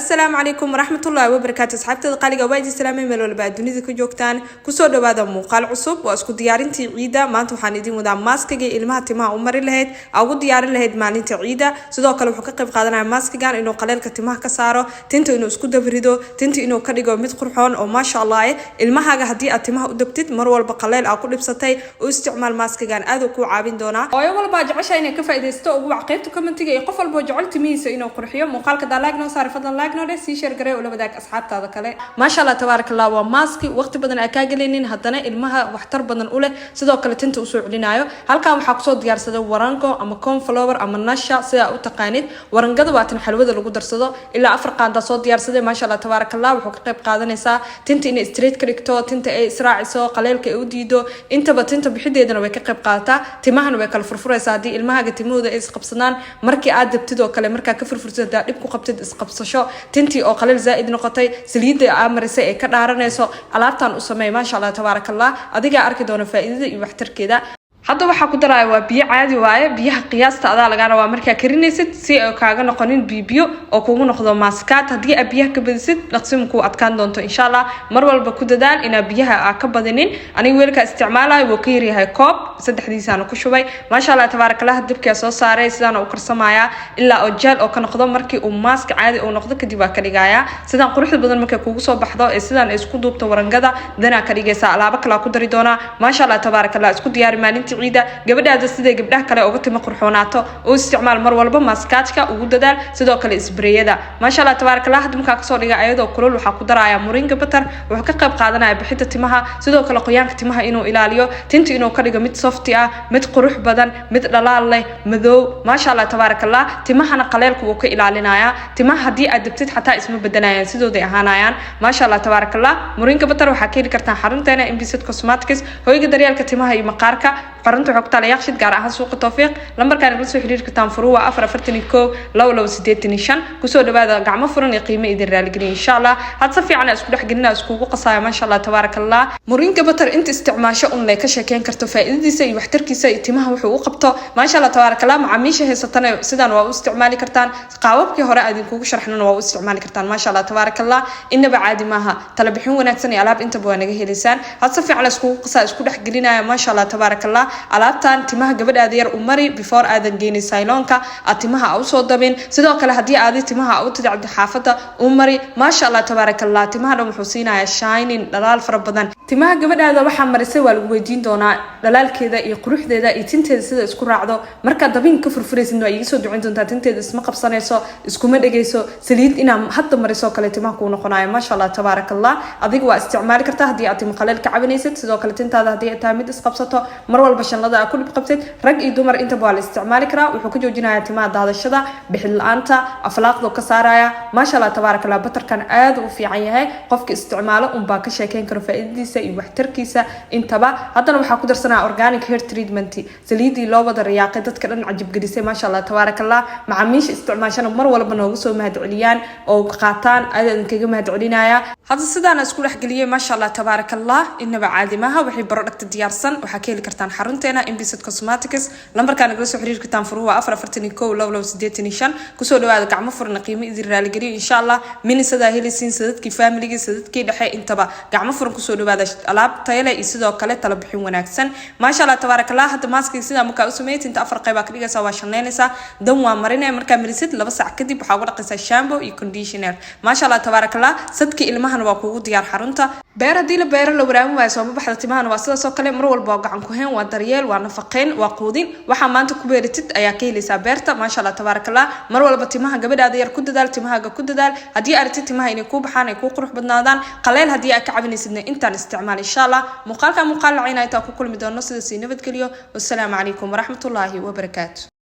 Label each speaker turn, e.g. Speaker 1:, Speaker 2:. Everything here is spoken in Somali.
Speaker 1: السلام عليكم ورحمة الله وبركاته. أصحابتي القالقة وايد السلامة ملو اللي بعد دنيا كجوكتان كسر دبادة مقال عصب وأسكت ديارنتي عيدة ما أنتم حاندين مدام ماسك جي إلمها تما عمر اللهيد أو ديار اللهيد مالنتي عيدة صدق لو حقق بقادنا ماسك جان إنه قليل كتمها كسارة تنتو إنه اسكت دبردو تنتو إنه كديجو متقرحون أو ما شاء الله إلمها هدي أتمها ودبتت مرول بقليل أو كل بسطي واستعمال ماسك جان أذوكو عابين دونا ويوم الباج عشان كيف إذا استوى وعقيبته كمان تيجي قفل بوجعل تميس إنه قرحية مقال كذا لاجنا صار فضل لاجنا سي شير قري ولا بدك أصحاب هذا كله ما شاء الله تبارك الله وماسك وقت بدنا أكاجلين هدنا إلمها واحتر بدنا نقوله صدق كله تنت وسوق لنايو هل كان حقصود ديار صدق ورانكو أما كون فلور أما النشا صدق أو تقانيد ورنقد وقتنا حلوة اللي قدر صدق إلا أفرق عند صوت ديار صدق ما شاء الله تبارك الله وحقيقة قادنا سا تنت إن ستريت كريكتو تنت إسراع سو قليل كأوديدو أنت بتنت بحد يدنا ويكقب قاتا تمهن ويكل فرفرة سادي إلمها قتمود إس قبصنان مركي عاد بتدو كله مركا كفر فرصة دا لبكو قبتد إس قبصشوا تنتي أو قليل زائد نقطي سليد عمرسة كدارنيسو علاتان أسمي ما شاء الله تبارك الله أديك أركضون فائدة يبحتر كده hadda waxa ku daray waa biyo caadi waaye biyaha qiyaasta adaa laga rabaa marka karinaysid si ay kaaga noqonin biyo oo kugu noqdo maaskaad hadii aad biyaha ka badisid laqsimku adkaan doonto insha Allah mar walba ku dadaal ina biyaha aad ka badinin aniga weelka isticmaalayo wuu ka yaryahay koob saddexdiisana ku shubay ma sha Allah tabarakallah dibka soo saaray sidaan uu karsamaya ilaa oo jeel oo ka noqdo markii uu maask caadi uu noqdo kadib waa ka dhigaya sidaan quruxda badan markay kugu soo baxdo ee sidaan isku duubto warangada dana ka dhigaysa alaaba kala ku dari doona ma sha Allah tabarakallah isku diyaar maalintii ciida gabadhaada sida gabdhaha kale uga timo qurxoonaato oo isticmaal mar walba maskaadka ugu dadaal sidoo kale isbareeyada ma sha Allah tabarakallah hadda ka soo dhiga ayadoo kulul waxa ku daraya moringa butter waxa ka qayb qaadanaya bixinta timaha sidoo kale qoyaanka timaha inuu ilaaliyo tinta inuu ka dhigo mid soft ah mid qurux badan mid dhalaal leh madow ma sha Allah tabarakallah timahana qaleelku uu ka ilaalinaya timaha hadii aad dabtid xataa isma bedelayaan sidooday ahaanayaan ma sha Allah tabarakallah moringa butter waxa ka heli kartaa xarunteena Imbisit Cosmetics hoyga daryeelka timaha iyo maqaarka قرنت حقت على يخشد قارعها سوق التوفيق لما كان يقول سحرير كتان فروع أفر فرتني كو لو سديتني شن كسود بعد قعمة فرن قيمة إذا رالجري إن شاء الله هتصفي عنا أسكول حقنا أسكول قصايا ما شاء الله تبارك الله مرين كبتر أنت استعمال شؤون لك شكين كرتفاء إذا سي وحتركي سي تمها وحقوق قبطه ما شاء الله تبارك الله مع ميشه هي ستنا سدان واستعمالي كرتان قاوبك هراء دين كوك شرحنا واستعمالي كرتان ما شاء الله تبارك الله إن بعد ماها تلبحون ونكسني على أنت بوانجه لسان هتصفي على أسكول قصايا أسكول حقنا ما شاء الله تبارك الله alaabtan timaha gabadhaada yar u mari before aadan geeynin saylonka atimaha u soo dabin sidoo kale hadii aad timaha u tidacdo xaafada u mari ma sha Allah tabarakallah timaha wuxuu siinaya shining dhalaal fara badan timaha gabadhaada waxa marisay waa lagu weydiin doonaa dhalaalkeeda iyo quruxdeeda iyo tinteeda sida isku raacdo marka dabin ka furfuraysid waa iga soo ducin doontaa tinteeda isma qabsanayso iskuma dhageyso saliid ina hadda mariso kale timaha ku noqonayo ma sha Allah tabarakallah adiga waa isticmaali kartaa hadii aad timaha qaleel ka cabinaysid sidoo kale tintaada hadii ay tahay mid isqabsato mar walba shanlada كل بقبتين رج يدمر أنت بوال استعمال كرا وحكي جوجنا اعتماد هذا الشدة بحل أنت أفلاق ذو كسارة ما شاء الله تبارك الله بتر كان عاد وفي عينها قفك استعماله باك شيكين كانوا فائدة سي وحتر كيسة أنت بقى حتى لو حكوا درسنا أورجانيك هير تريتمنتي سليدي لو بدر رياقة كذا عجب جديسة ما شاء الله تبارك الله مع ميش استعمال عشان مر ولا بنوصل مهد عليان أو قاطان أيضا كجم مهد علينايا هذا السدان أسكول حقلية ما شاء الله تبارك الله إنه بعد معها وحي برودكت ديارسن وحكي لك كرتان حرنتنا Imbisit Cosmetics لما كان يقول سحرير كتان فروع أفر فرتني كو لو سديتني شن كسود بعد قعمة فرن قيمة إذا رالجري إن شاء الله من سدا هي لسين سدت كي فاميلي سدت كي دحى انتبه قعمة فرن كسود بعد ألعاب تيلا يسدا وكله تلبحين ونكسن ما شاء الله تبارك الله حتى ماسك سدا مكاسميت انت أفر قيبك ليجا سوا شنينسا دم وامرنا مركب مريست لبس عكدي بحاول قصة شامبو يكونديشنر ما شاء الله تبارك الله صدق إلمهن وقود ديار حرنتا beer hadii la beero la waraamo waa soo baxda timahan waa sida soo kale mar walba gacan ku heen waa daryeel waa nafaqeen waa quudin waxa maanta ku beeritid ayaa ka helaysaa beerta ma sha Allah tabarakallah mar walba timaha gabadhaada yar ku dadaal timahaaga ku dadaal hadii aragtid timaha inay ku baxaan ay ku qurux badnaadaan qaleel hadii aad ka cabinaysidna intaan isticmaal insha Allah muuqaalka muuqaal la ciinayta ku kulmi doono sida si nabad geliyo wassalamu alaykum wa rahmatullahi wa barakatuh